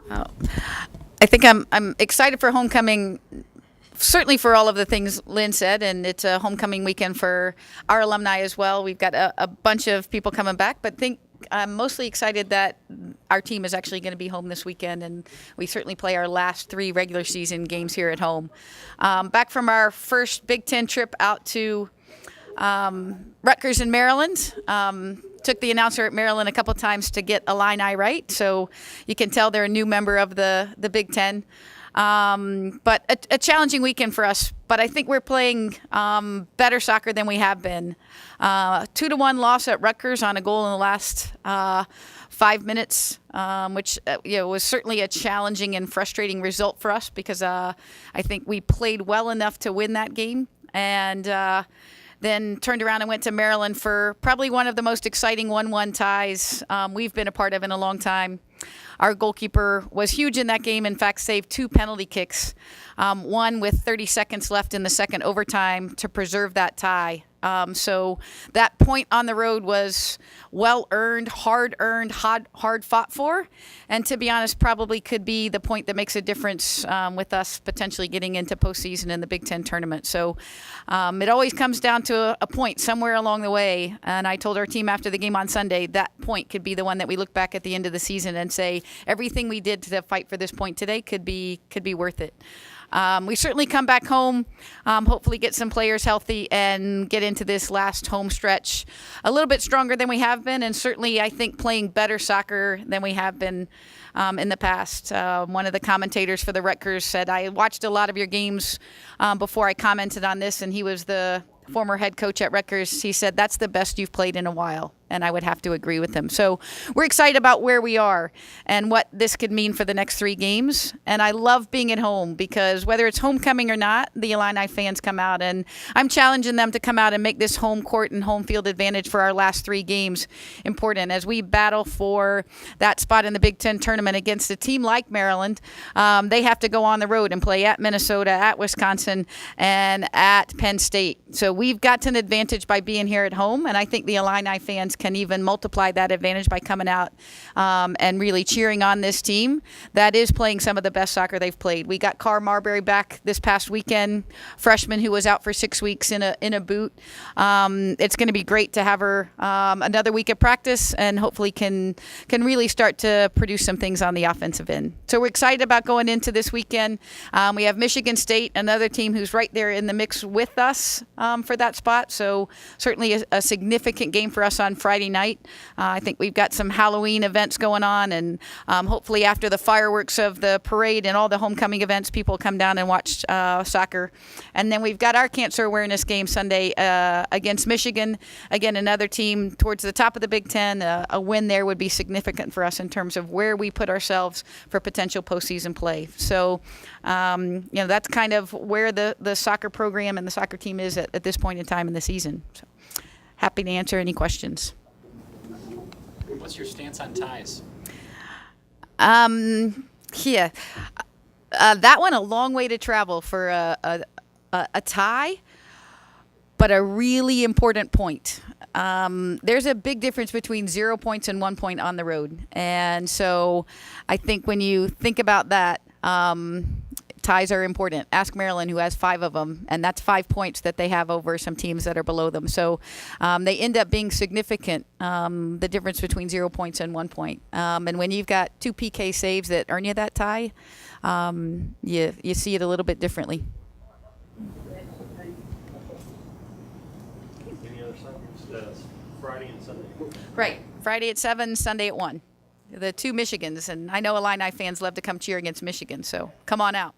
Oh. I think I'm excited for homecoming. Certainly for all of the things Lynn said, and it's a homecoming weekend for our alumni as well. We've got a bunch of people coming back, but I'm mostly excited that our team is actually going to be home this weekend, and we certainly play our last 3 regular season games here at home. Back from our first Big Ten trip out to Rutgers in Maryland. Took the announcer at Maryland a couple times to get Illini right, so you can tell they're a new member of the Big Ten. But a challenging weekend for us. But I think we're playing better soccer than we have been. 2-1 loss at Rutgers on a goal in the last 5 minutes, which was certainly a challenging and frustrating result for us because I think we played well enough to win that game. And then turned around and went to Maryland for probably one of the most exciting 1-1 ties we've been a part of in a long time. Our goalkeeper was huge in that game. In fact, saved 2 penalty kicks, one with 30 seconds left in the second overtime to preserve that tie. So that point on the road was well-earned, hard-earned, hard fought for. And to be honest, probably could be the point that makes a difference with us potentially getting into postseason in the Big Ten tournament. So it always comes down to a point somewhere along the way. And I told our team after the game on Sunday, that point could be the one that we look back at the end of the season and say, everything we did to fight for this point today could be worth it. We certainly come back home, hopefully get some players healthy and get into this last home stretch a little bit stronger than we have been, and certainly I think playing better soccer than we have been in the past. One of the commentators for the Rutgers said, I watched a lot of your games before I commented on this, and he was the former head coach at Rutgers. He said, that's the best you've played in a while. And I would have to agree with him. So we're excited about where we are and what this could mean for the next 3 games. And I love being at home because whether it's homecoming or not, the Illini fans come out. And I'm challenging them to come out and make this home court and home field advantage for our last 3 games important as we battle for that spot in the Big Ten tournament against a team like Maryland. They have to go on the road and play at Minnesota, at Wisconsin, and at Penn State. So we've got an advantage by being here at home. And I think the Illini fans can even multiply that advantage by coming out and really cheering on this team that is playing some of the best soccer they've played. We got Carr Marbury back this past weekend, freshman who was out for 6 weeks in a boot. It's going to be great to have her another week of practice and hopefully can really start to produce some things on the offensive end. So we're excited about going into this weekend. We have Michigan State, another team who's right there in the mix with us for that spot. So certainly a significant game for us on Friday night. I think we've got some Halloween events going on, and hopefully after the fireworks of the parade and all the homecoming events, people come down and watch soccer. And then we've got our cancer awareness game Sunday against Michigan. Again, another team towards the top of the Big Ten. A win there would be significant for us in terms of where we put ourselves for potential postseason play. So, that's kind of where the soccer program and the soccer team is at this point in time in the season. So, happy to answer any questions. What's your stance on ties? Yeah. That one, a long way to travel for a tie, but a really important point. There's a big difference between 0 points and 1 point on the road. And so I think when you think about that, ties are important. Ask Maryland, who has 5 of them, and that's 5 points that they have over some teams that are below them. So they end up being significant, the difference between 0 points and 1 point. And when you've got 2 PK saves that earn you that tie, you see it a little bit differently. Any other Sundays? Friday and Sunday. Right. Friday at 7, Sunday at 1. The 2 Michigans, and I know Illini fans love to come cheer against Michigan, so come on out.